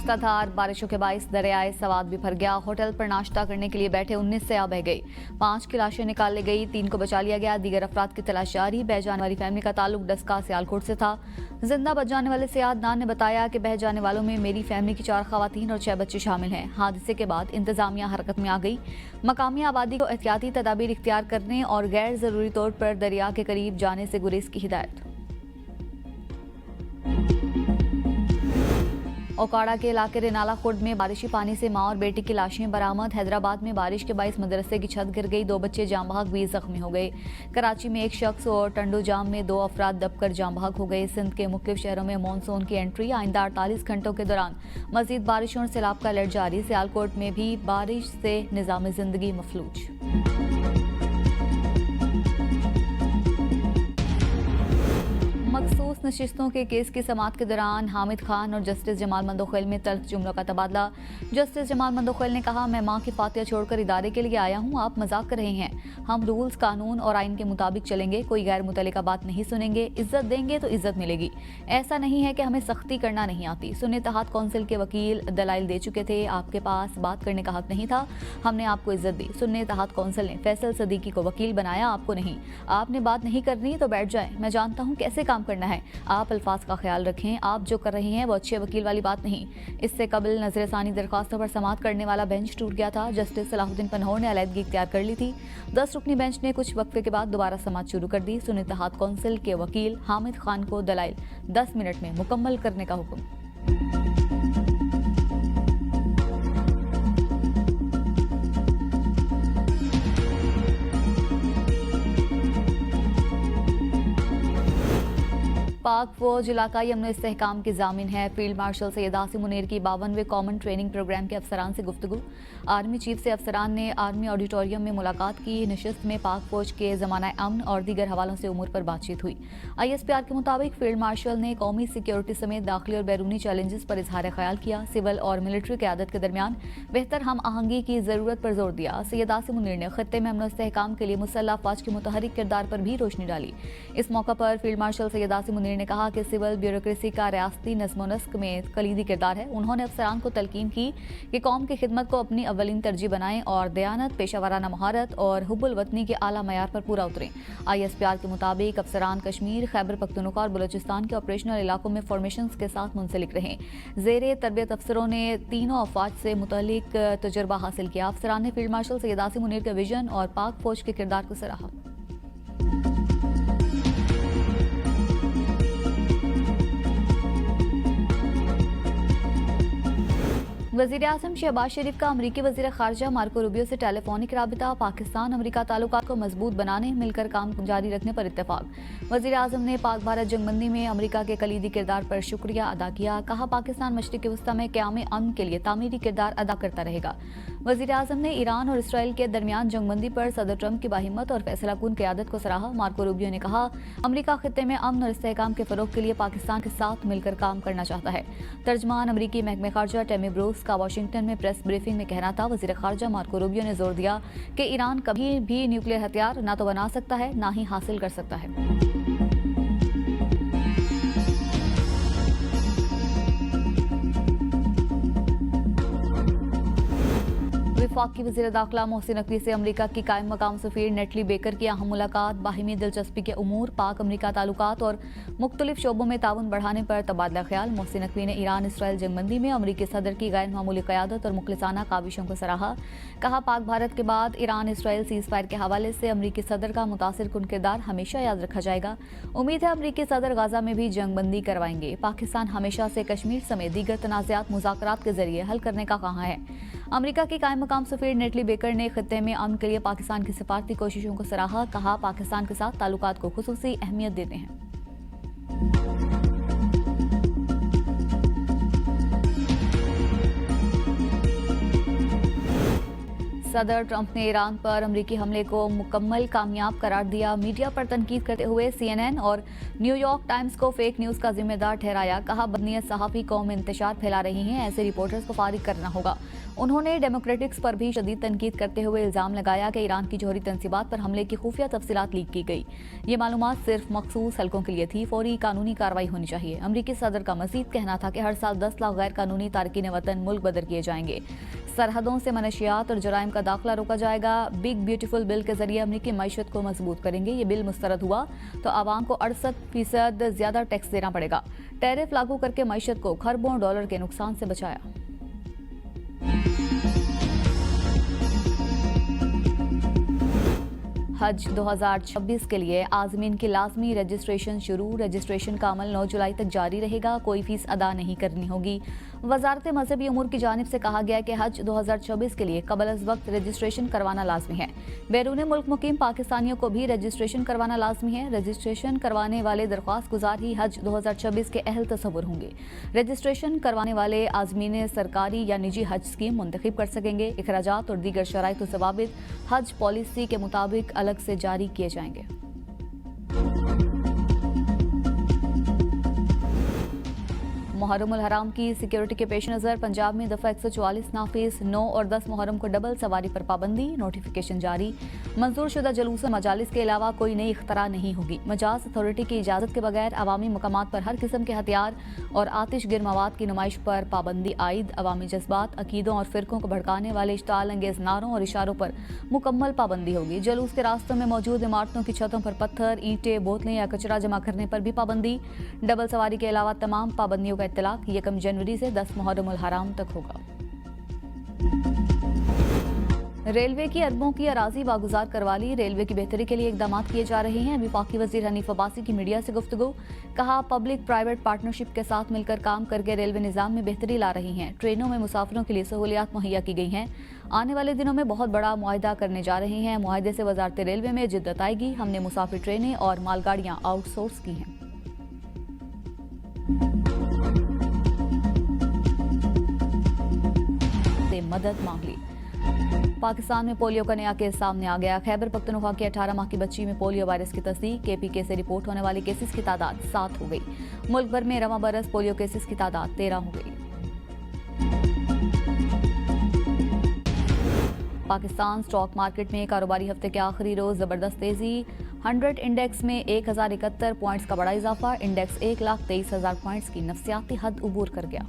मूसलाधार बारिशों के बाइस दरियाए सवाद भी भर गया। होटल पर नाश्ता करने के लिए बैठे 19 सयाह बह गई। 5 की लाशें निकाल ली गई, 3 को बचा लिया गया। दीगर अफराद की तलाश जारी। बह जाने वाली फैमिली का ताल्लुक डस्का सियालकोट से था। जिंदा बच जाने वाले सयाह अदनान ने बताया कि बह जाने वालों में मेरी फैमिली की 4 खवातीन और 6 बच्चे शामिल हैं। हादसे के बाद इंतजामिया हरकत में आ गई। मकामी आबादी को एहतियाती तदाबीर इख्तियार करने और गैर जरूरी तौर पर दरिया के करीब जाने से गुरेज की हिदायत। ओकाड़ा के इलाके रेनाला खुर्द में बारिशी पानी से मां और बेटी की लाशें बरामद। हैदराबाद में बारिश के बाइस मदरसे की छत गिर गई, 2 बच्चे जाम बहक 20 जख्मी हो गए। कराची में एक शख्स और टंडो जाम में 2 अफराद दबकर जाम बहक हो गए। सिंध के मुख्तलिफ शहरों में मानसून की एंट्री। आइंदा 48 घंटों के दौरान मजीद बारिशों और सैलाब का अलर्ट जारी। सियालकोट में भी बारिश से निजाम जिंदगी मफलूज। मखसूस नशिस्तों के केस की समाअत के दौरान हामिद खान और जस्टिस जमाल मंदोखैल में तल्ख जुमलों का तबादला। जस्टिस जमाल मंदोखैल ने कहा, मैं मां की फातिहा छोड़कर इदारे के लिए आया हूं, आप मजाक कर रहे हैं। हम रूल्स, कानून और आइन के मुताबिक चलेंगे, कोई गैर मुतल्लिका बात नहीं सुनेंगे। इज्जत देंगे तो इज्जत मिलेगी। ऐसा नहीं है कि हमें सख्ती करना नहीं आती। सुन्नी इत्तेहाद कौंसिल के वकील दलाइल दे चुके थे, आपके पास बात करने का हक नहीं था, हमने आपको इज्जत दी। सुन्नी इत्तेहाद कौंसिल ने फैसल सदीकी को वकील बनाया, आपको नहीं। आपने बात नहीं करनी तो बैठ जाए। मैं जानता हूं कैसे काम करना है। आप अल्फाज का ख्याल रखें। आप जो कर रहे हैं वो अच्छे वकील वाली बात नहीं। इससे कबल नजरसानी दरखास्तों पर समाअत करने वाला बेंच टूट गया था। जस्टिस सलाहुद्दीन पन्हौर ने अलहदगी इख्तियार कर ली थी। 10 रुकनी बेंच ने कुछ वक्फे के बाद दोबारा समाअत शुरू कर दी। सुन्नी इत्तेहाद कौंसिल के वकील हामिद खान को दलाइल 10 मिनट में मुकम्मल करने का हुक्म। पाक फौज इलाकाई अमन इस्तेहकाम की जामिन है। फील्ड मार्शल सैयद आसिम मुनीर की 52वें कॉमन ट्रेनिंग प्रोग्राम के अफसरान से गुफ्तगू। आर्मी चीफ से अफसरान ने आर्मी ऑडिटोरियम में मुलाकात की। नशिस्त में पाक फौज के ज़माना अमन और दीगर हवालों से उमूर पर बातचीत हुई। ISPR के मुताबिक फील्ड मार्शल ने कौमी सिक्योरिटी समेत दाखिली और बैरूनी चैलेंजेस पर इजहार ख्याल किया। सिविल और मिलिट्री क़यादत के दरमियान बेहतर हम आहंगी की ज़रूरत पर जोर दिया। सैयद आसिम मुनीर ने खत्ते में अमन इस्तेहकाम के लिए मुसल्लह अफवाज के मुतहरिक किरदार पर भी रोशनी डाली। इस मौका पर फील्ड मार्शल सैयद आसिम मुनीर ने कहा कि सिविल ब्यूरोक्रेसी का रियासती नज़्म नस्क में कलीदी किरदार है। उन्होंने अफसरान को तलकीन की कि कौम की खिदमत को अपनी अव्वलीन तरजीह बनाएं और दयानत, पेशावराना महारत और हुब्बुल वतनी के आला मयार पर पूरा उतरें। ISPR के मुताबिक अफसरान कश्मीर, खैबर पख्तूनख्वा और बलूचिस्तान के ऑपरेशनल इलाकों में फॉर्मेशन के साथ मुंसलिक रहें। ज़ेरे तरबियत अफसरों ने तीनों अफवाज से मुतल्लिक तजुर्बा हासिल किया। अफसरान ने फील्ड मार्शल सैयद आसिम मुनीर के विजन और पाक फौज के किरदार को सराहा। वज़ीर आज़म शहबाज शरीफ का अमरीकी वज़ीर ख़ारजा मार्को रूबियो से टेलीफोनिक राबिता। पाकिस्तान अमरीका ताल्लुकात को मजबूत बनाने, मिलकर काम जारी रखने पर इत्तेफाक। वज़ीर आज़म ने पाक भारत जंगबंदी में अमरीका के कलीदी किरदार पर शुक्रिया अदा किया। कहा, पाकिस्तान मशरिक़ वस्ता में क़याम अमन के लिए तामीरी किरदार अदा करता रहेगा। वज़ीर आज़म ने ईरान और इसराइल के दरमियान जंगबंदी पर सदर ट्रंप की बाहिम्मत और फैसलाकुन क़यादत को सराहा। मार्को रूबियो ने कहा, अमरीका खित्ते में अमन और इस्तेहकाम के फ़रोग़ के लिए पाकिस्तान के साथ मिलकर काम करना चाहता है। तर्जमान अमरीकी महकमे ख़ारजा टेमी ब्रूस का वाशिंगटन में प्रेस ब्रीफिंग में कहना था, वज़ीर ख़ारजा मार्को रूबियो ने जोर दिया कि ईरान कभी भी न्यूक्लियर हथियार ना तो बना सकता है, ना ही हासिल कर सकता है। वफाकी वज़ीर दाखिला मोहसिन नकवी से अमरीका की कायम मकाम सफ़ीर नेटली बेकर की अहम मुलाकात। बाहिमी दिलचस्पी के उमूर, पाक अमरीका ताल्लुकात और मुख्तलिफ शोबों में ताउन बढ़ाने पर तबादला ख्याल। मोहसिन नकवी ने ईरान इसराइल जंगबंदी में अमरीकी सदर की गैर मामूली क़यादत और मुखलिसाना काविशों को सराहा। कहा, पाक भारत के बाद ईरान इसराइल सीज़ फायर के हवाले से अमरीकी सदर का मुतासिर कुन किरदार हमेशा याद रखा जाएगा। उम्मीद है अमरीकी सदर गाजा में भी जंगबंदी करवाएंगे। पाकिस्तान हमेशा से कश्मीर समेत दीगर तनाज़ात मुज़ाकरात के जरिए हल करने का कहा है। अमरीका की कायम मकाम सफ़ीर नेटली बेकर ने खित्ते में अमन के लिए पाकिस्तान की सिफारती कोशिशों को सराहा। कहा, पाकिस्तान के साथ ताल्लुकात को खुसूसी अहमियत देते हैं। सदर ट्रंप ने ईरान पर अमेरिकी हमले को मुकम्मल कामयाब करार दिया। मीडिया पर तनकीद करते हुए CNN और न्यूयॉर्क टाइम्स को फेक न्यूज का जिम्मेदार ठहराया। कहा, बदनीयत सहाफी कौम में इंतशार फैला रही हैं, ऐसे रिपोर्टर्स को फारिग करना होगा। उन्होंने डेमोक्रेटिक्स पर भी शदीद तनकीद करते हुए इल्जाम लगाया कि ईरान की जौहरी तंसीबात पर हमले की खुफिया तफसीलात लीक की गई। ये मालूमात सिर्फ मखसूस हलकों के लिए थी। फौरी कानूनी कार्रवाई होनी चाहिए। अमरीकी सदर का मजीद कहना था कि हर साल 10 लाख गैर कानूनी तारकीन वतन मुल्क बदर किए जाएंगे। सरहदों से मनशियात और जराइम का दाखिला रोका जाएगा। बिग ब्यूटीफुल बिल के जरिए अमरीकी मईशत को मजबूत करेंगे। ये बिल मुस्तरद हुआ तो आवाम को 68% ज्यादा टैक्स देना पड़ेगा। टैरिफ लागू करके मईशत को खरबों डॉलर के नुकसान से बचाया। हज 2026 के लिए आज़मीन की लाजमी रजिस्ट्रेशन शुरू। रजिस्ट्रेशन का अमल 9 जुलाई तक जारी रहेगा। कोई फीस अदा नहीं करनी होगी। वजारत मजहबी उमूर की जानिब से कहा गया कि हज 2026 के लिए कबल अज वक्त रजिस्ट्रेशन करवाना लाजमी है। बैरून मुल्क मुकीम पाकिस्तानियों को भी रजिस्ट्रेशन करवाना लाजमी है। रजिस्ट्रेशन करवाने वाले दरख्वास्त गुजार ही हज 2026 के अहल तस्वुर होंगे। रजिस्ट्रेशन करवाने वाले आज़मीन सरकारी या निजी हज स्कीम मुंतखब कर सकेंगे। अखराजात और दीगर शराइत व जवाबित हज पॉलिसी के मुताबिक अलग से जारी किए जाएंगे। मुहर्रम उल हराम की सिक्योरिटी के पेश नज़र पंजाब में दफ़ा 144 नाफिज। 9 और 10 मुहर्रम को डबल सवारी पर पाबंदी। नोटिफिकेशन जारी। मंजूर शुदा जुलूस मजालिस के अलावा कोई नई इख्तरा नहीं होगी। मजाज अथॉरिटी की इजाज़त के बगैर अवामी मकामात पर हर किस्म के हथियार और आतिश गिर मवाद की नुमाइश पर पाबंदी आयद। अवामी जज्बात, अकीदों और फिरकों को भड़काने वाले इश्ताल अंगेज नारों और इशारों पर मुकम्मल पाबंदी होगी। जुलूस के रास्तों में मौजूद इमारतों की छतों पर पत्थर, ईंटें, बोतलें या कचरा जमा करने पर भी पाबंदी। डबल सवारी के अलावा तमाम पाबंदियों का इत्तलाक 1 जनवरी से 10 मुहर्रम उल हराम तक होगा। रेलवे की अरबों की अराजी बागुजार करवा ली। रेलवे की बेहतरी के लिए इकदाम किए जा रहे हैं। वफाकी वजीर हनीफ अब्बासी की मीडिया से गुफ्तगू। कहा, पब्लिक प्राइवेट पार्टनरशिप के साथ मिलकर काम करके रेलवे निज़ाम में बेहतरी ला रही हैं। ट्रेनों में मुसाफिरों के लिए सहूलियात मुहैया की गई हैं। आने वाले दिनों में बहुत बड़ा मुआहदा करने जा रहे हैं। मुआहदे से वजारत रेलवे में जिद्दत आएगी। हमने मुसाफिर ट्रेनें और मालगाड़ियाँ आउटसोर्स की हैं। मदद मांग ली। पाकिस्तान में पोलियो का नया केस सामने आ गया। खैबर पख्तूनख्वा की 18 माह की बच्ची में पोलियो वायरस की तस्दीक। KPK से रिपोर्ट होने वाली केसेस की तादाद 7 हो गई। मुल्क भर में रवां बरस पोलियो केसेस की तादाद 13 हो गई। पाकिस्तान स्टॉक मार्केट में कारोबारी हफ्ते के आखिरी रोज जबरदस्त तेजी। 100 इंडेक्स में 1071 पॉइंट्स का बड़ा इजाफा। इंडेक्स 1,23,000 पॉइंट्स की नफसियाती हद उबूर कर गया।